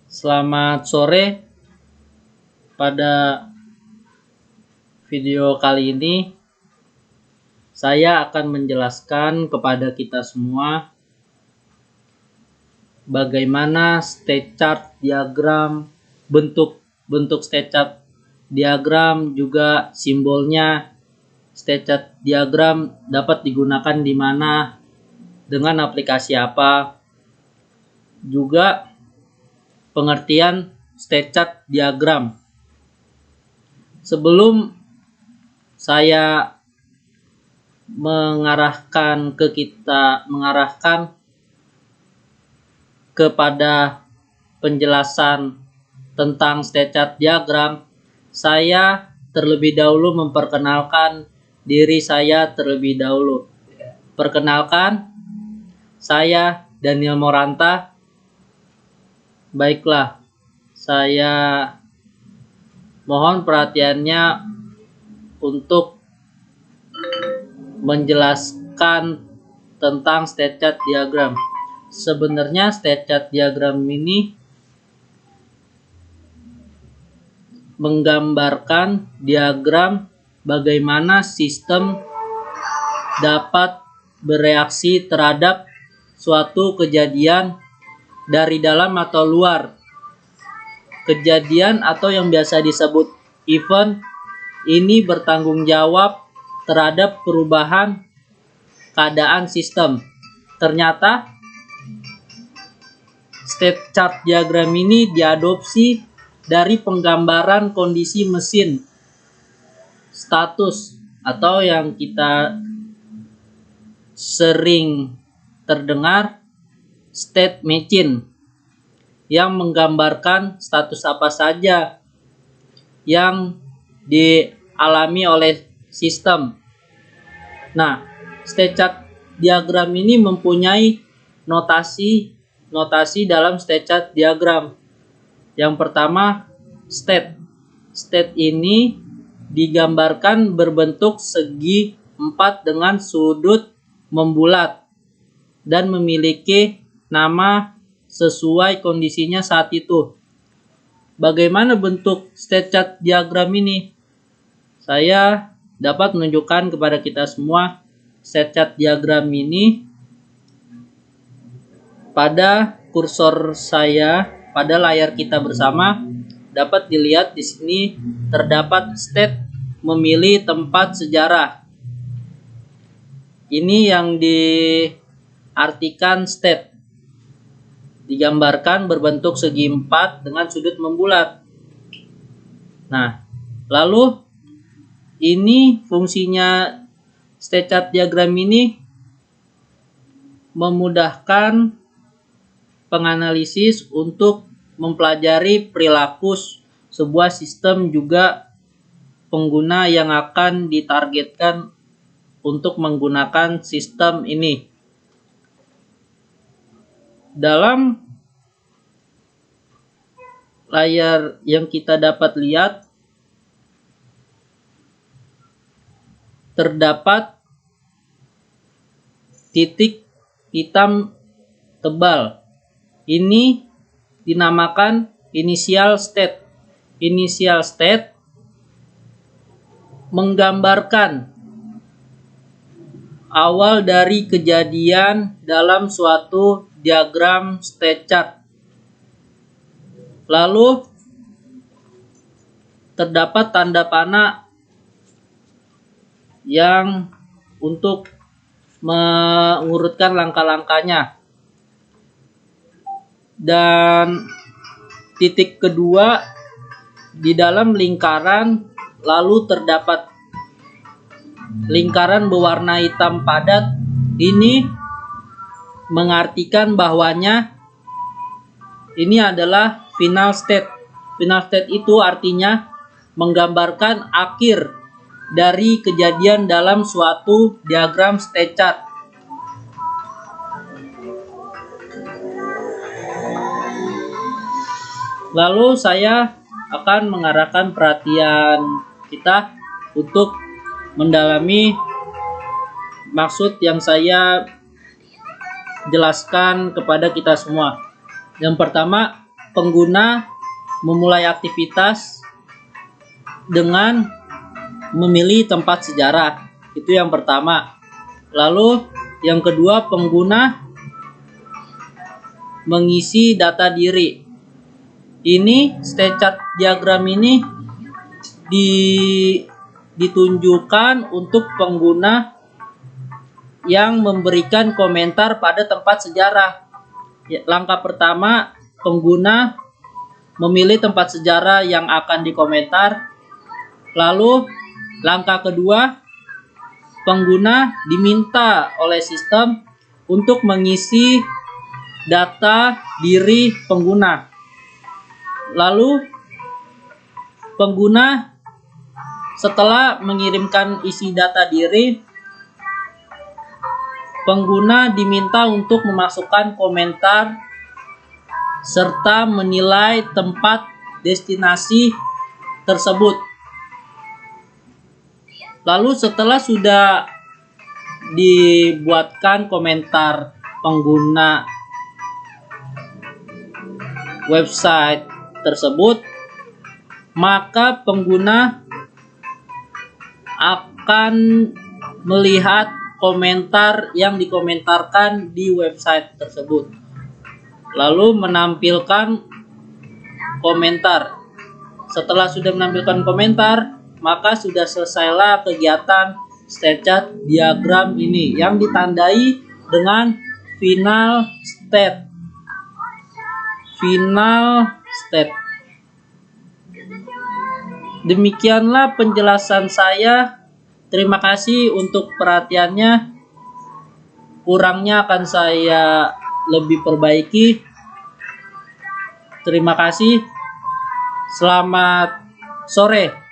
Selamat sore. Pada video kali ini saya akan menjelaskan kepada kita semua bagaimana state chart diagram, bentuk state chart diagram, juga simbolnya. State chart diagram dapat digunakan di mana, dengan aplikasi apa, juga pengertian state chart diagram. Sebelum saya mengarahkan kepada penjelasan tentang state chart diagram, saya terlebih dahulu memperkenalkan diri saya terlebih dahulu. Perkenalkan, saya Daniel Moranta. Baiklah, saya mohon perhatiannya untuk menjelaskan tentang state chart diagram. Sebenarnya state chart diagram ini menggambarkan diagram bagaimana sistem dapat bereaksi terhadap suatu kejadian dari dalam atau luar. Kejadian atau yang biasa disebut event ini bertanggung jawab terhadap perubahan keadaan sistem. Ternyata state chart diagram ini diadopsi dari penggambaran kondisi mesin status, atau yang kita sering terdengar state machine, yang menggambarkan status apa saja yang dialami oleh sistem. Nah, state chart diagram ini mempunyai notasi dalam state chart diagram. Yang pertama, state. State ini digambarkan berbentuk segi 4 dengan sudut membulat dan memiliki nama sesuai kondisinya saat itu. Bagaimana bentuk state chart diagram ini? Saya dapat menunjukkan kepada kita semua state chart diagram ini pada kursor saya. Pada layar kita bersama dapat dilihat di sini terdapat state memilih tempat sejarah. Ini yang diartikan state. Digambarkan berbentuk segi 4 dengan sudut membulat. Nah, lalu ini fungsinya state chart diagram ini memudahkan penganalisis untuk mempelajari perilaku sebuah sistem, juga pengguna yang akan ditargetkan untuk menggunakan sistem ini. Dalam layar yang kita dapat lihat terdapat titik hitam tebal. Ini dinamakan initial state. Initial state menggambarkan awal dari kejadian dalam suatu diagram state chart. Lalu terdapat tanda panah yang untuk mengurutkan langkah-langkahnya. Dan titik kedua di dalam lingkaran, lalu terdapat lingkaran berwarna hitam padat. Ini mengartikan bahwanya ini adalah final state. Final state itu artinya menggambarkan akhir dari kejadian dalam suatu diagram state chart. Lalu saya akan mengarahkan perhatian kita untuk mendalami maksud yang saya jelaskan kepada kita semua. Yang pertama, pengguna memulai aktivitas dengan memilih tempat sejarah. Itu yang pertama. Lalu yang kedua, pengguna mengisi data diri. Ini state chart diagram ini ditunjukkan untuk pengguna yang memberikan komentar pada tempat sejarah. Langkah pertama, pengguna memilih tempat sejarah yang akan dikomentar. Lalu langkah kedua, pengguna diminta oleh sistem untuk mengisi data diri pengguna. Lalu pengguna setelah mengirimkan isi data diri, pengguna diminta untuk memasukkan komentar serta menilai tempat destinasi tersebut. Lalu setelah sudah dibuatkan komentar pengguna website tersebut, maka pengguna akan melihat komentar yang dikomentarkan di website tersebut, lalu menampilkan komentar. Setelah sudah menampilkan komentar, maka sudah selesailah kegiatan state chart diagram ini yang ditandai dengan final state. Demikianlah penjelasan saya. Terima kasih untuk perhatiannya. Kurangnya akan saya lebih perbaiki. Terima kasih. Selamat sore.